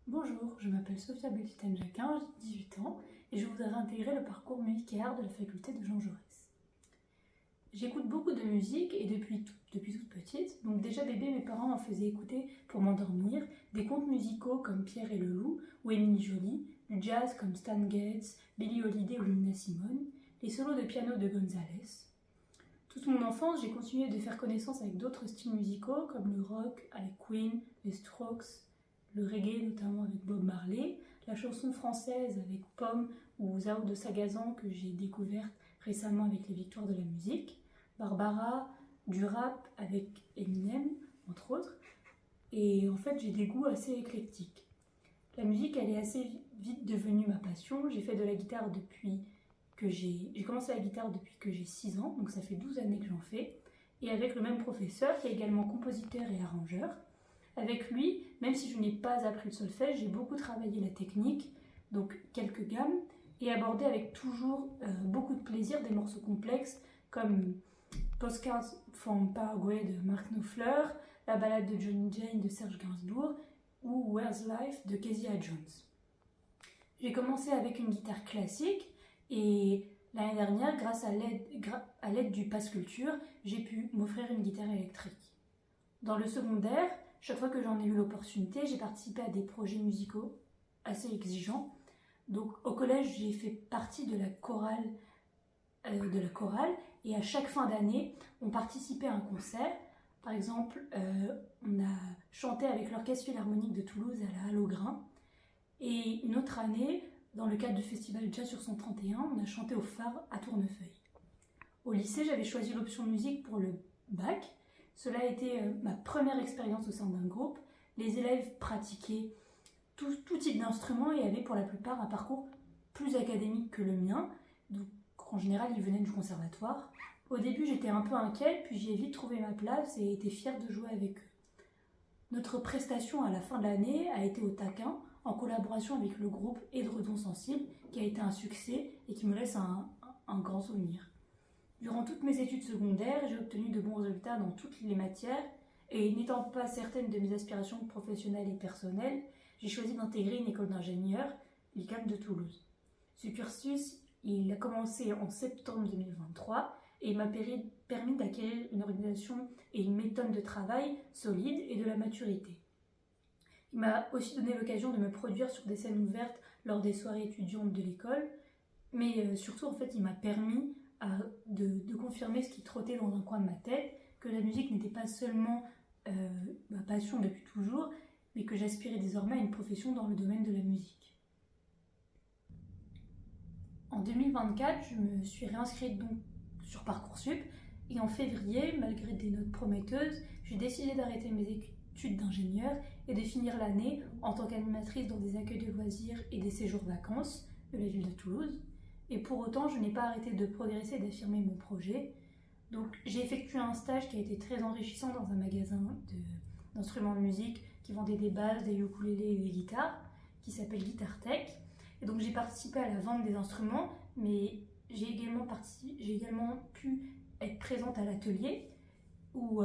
Bonjour, je m'appelle Sophia Beltiten-Jacquin, j'ai 18 ans et je voudrais intégrer le parcours musique et art de la faculté de Jean Jaurès. J'écoute beaucoup de musique et depuis toute petite, donc déjà bébé mes parents m'en faisaient écouter pour m'endormir des contes musicaux comme Pierre et le Loup ou Émile Joly, du jazz comme Stan Getz, Billie Holiday ou Nina Simone, les solos de piano de González. Toute mon enfance, j'ai continué de faire connaissance avec d'autres styles musicaux comme le rock avec Queen, les Strokes, le reggae notamment avec Bob Marley, la chanson française avec Pomme ou Zao de Sagazan que j'ai découverte récemment avec les Victoires de la musique, Barbara, du rap avec Eminem entre autres, et en fait j'ai des goûts assez éclectiques. La musique elle est assez vite devenue ma passion, j'ai fait de la guitare depuis que j'ai commencé la guitare depuis que j'ai 6 ans, donc ça fait 12 années que j'en fais, et avec le même professeur qui est également compositeur et arrangeur. Avec lui, même si je n'ai pas appris le solfège, j'ai beaucoup travaillé la technique, donc quelques gammes, et abordé avec toujours beaucoup de plaisir des morceaux complexes comme Postcards from Paraguay de Mark Knopfler, la ballade de Johnny Jane de Serge Gainsbourg ou Where's Life de Kezia Jones. J'ai commencé avec une guitare classique et l'année dernière, grâce à l'aide du Pass Culture, j'ai pu m'offrir une guitare électrique. Dans le secondaire, chaque fois que j'en ai eu l'opportunité, j'ai participé à des projets musicaux assez exigeants. Donc au collège, j'ai fait partie de la chorale et à chaque fin d'année, on participait à un concert. Par exemple, on a chanté avec l'Orchestre Philharmonique de Toulouse à la Halle au Grain. Et une autre année, dans le cadre du festival Jazz sur 131, on a chanté au Phare à Tournefeuille. Au lycée, j'avais choisi l'option musique pour le bac. Cela a été ma première expérience au sein d'un groupe. Les élèves pratiquaient tout type d'instruments et avaient pour la plupart un parcours plus académique que le mien. Donc en général, ils venaient du conservatoire. Au début, j'étais un peu inquiète, puis j'ai vite trouvé ma place et été fière de jouer avec eux. Notre prestation à la fin de l'année a été au taquin, en collaboration avec le groupe Édredon Sensible, qui a été un succès et qui me laisse un grand souvenir. Durant toutes mes études secondaires, j'ai obtenu de bons résultats dans toutes les matières et n'étant pas certaine de mes aspirations professionnelles et personnelles, j'ai choisi d'intégrer une école d'ingénieur, l'ICAM de Toulouse. Ce cursus, il a commencé en septembre 2023 et il m'a permis d'acquérir une organisation et une méthode de travail solide et de la maturité. Il m'a aussi donné l'occasion de me produire sur des scènes ouvertes lors des soirées étudiantes de l'école, mais surtout en fait il m'a permis de confirmer ce qui trottait dans un coin de ma tête, que la musique n'était pas seulement ma passion depuis toujours, mais que j'aspirais désormais à une profession dans le domaine de la musique. En 2024, je me suis réinscrite donc sur Parcoursup et en février, malgré des notes prometteuses, j'ai décidé d'arrêter mes études d'ingénieur et de finir l'année en tant qu'animatrice dans des accueils de loisirs et des séjours vacances de la ville de Toulouse. Et pour autant, je n'ai pas arrêté de progresser et d'affirmer mon projet. Donc j'ai effectué un stage qui a été très enrichissant dans un magasin d'instruments de musique qui vendait des basses, des ukulélés et des guitares, qui s'appelle Guitar Tech. Et donc j'ai participé à la vente des instruments, mais j'ai également pu être présente à l'atelier où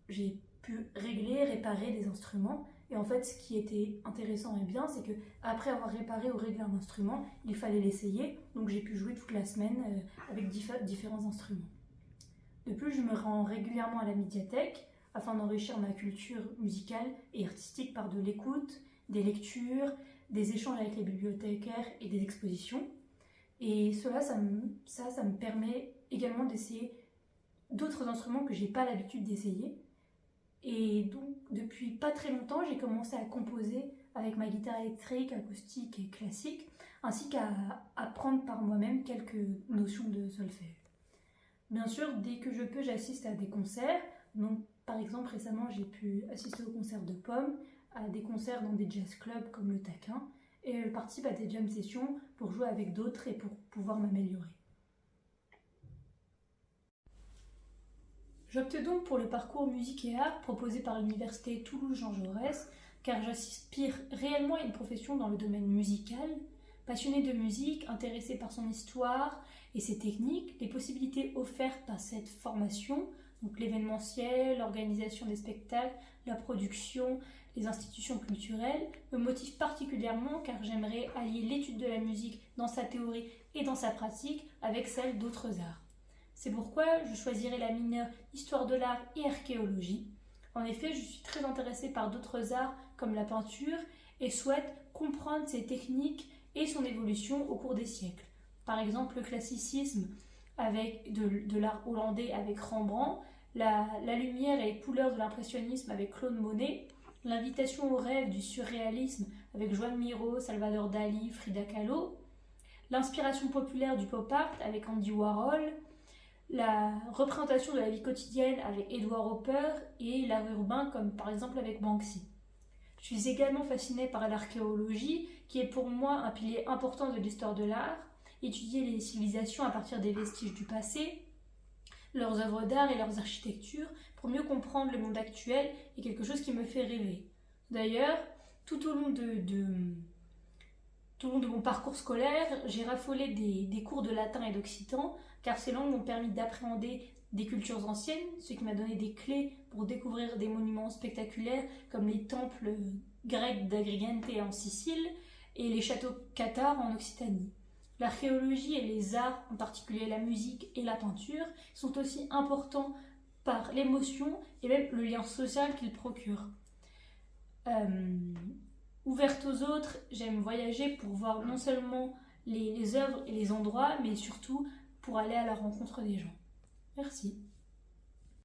j'ai pu réparer des instruments. Et en fait, ce qui était intéressant et bien, c'est que après avoir réparé ou réglé un instrument, il fallait l'essayer. Donc j'ai pu jouer toute la semaine avec différents instruments. De plus, je me rends régulièrement à la médiathèque afin d'enrichir ma culture musicale et artistique par de l'écoute, des lectures, des échanges avec les bibliothécaires et des expositions. Et cela, ça me permet également d'essayer d'autres instruments que j'ai pas l'habitude d'essayer. Et donc, depuis pas très longtemps, j'ai commencé à composer avec ma guitare électrique, acoustique et classique, ainsi qu'à apprendre par moi-même quelques notions de solfège. Bien sûr, dès que je peux, j'assiste à des concerts. Donc, par exemple, récemment, j'ai pu assister au concert de Pomme, à des concerts dans des jazz clubs comme le Taquin, et je participe à des jam sessions pour jouer avec d'autres et pour pouvoir m'améliorer. J'opte donc pour le parcours musique et art proposé par l'université Toulouse-Jean Jaurès, car j'aspire réellement à une profession dans le domaine musical. Passionnée de musique, intéressée par son histoire et ses techniques, les possibilités offertes par cette formation, donc l'événementiel, l'organisation des spectacles, la production, les institutions culturelles me motive particulièrement car j'aimerais allier l'étude de la musique dans sa théorie et dans sa pratique avec celle d'autres arts. C'est pourquoi je choisirai la mineure Histoire de l'art et Archéologie. En effet, je suis très intéressée par d'autres arts comme la peinture et souhaite comprendre ses techniques et son évolution au cours des siècles. Par exemple, le classicisme avec de l'art hollandais avec Rembrandt, la lumière et les couleurs de l'impressionnisme avec Claude Monet, l'invitation au rêve du surréalisme avec Joan Miró, Salvador Dali, Frida Kahlo, l'inspiration populaire du pop art avec Andy Warhol, la représentation de la vie quotidienne avec Edward Hopper et l'art urbain comme par exemple avec Banksy. Je suis également fascinée par l'archéologie qui est pour moi un pilier important de l'histoire de l'art. Étudier les civilisations à partir des vestiges du passé, leurs œuvres d'art et leurs architectures pour mieux comprendre le monde actuel est quelque chose qui me fait rêver. D'ailleurs, tout au long de mon parcours scolaire, j'ai raffolé des cours de latin et d'occitan car ces langues m'ont permis d'appréhender des cultures anciennes, ce qui m'a donné des clés pour découvrir des monuments spectaculaires comme les temples grecs d'Agrigente en Sicile et les châteaux cathares en Occitanie. L'archéologie et les arts, en particulier la musique et la peinture, sont aussi importants par l'émotion et même le lien social qu'ils procurent. Ouverte aux autres, j'aime voyager pour voir non seulement les œuvres et les endroits, mais surtout pour aller à la rencontre des gens. Merci.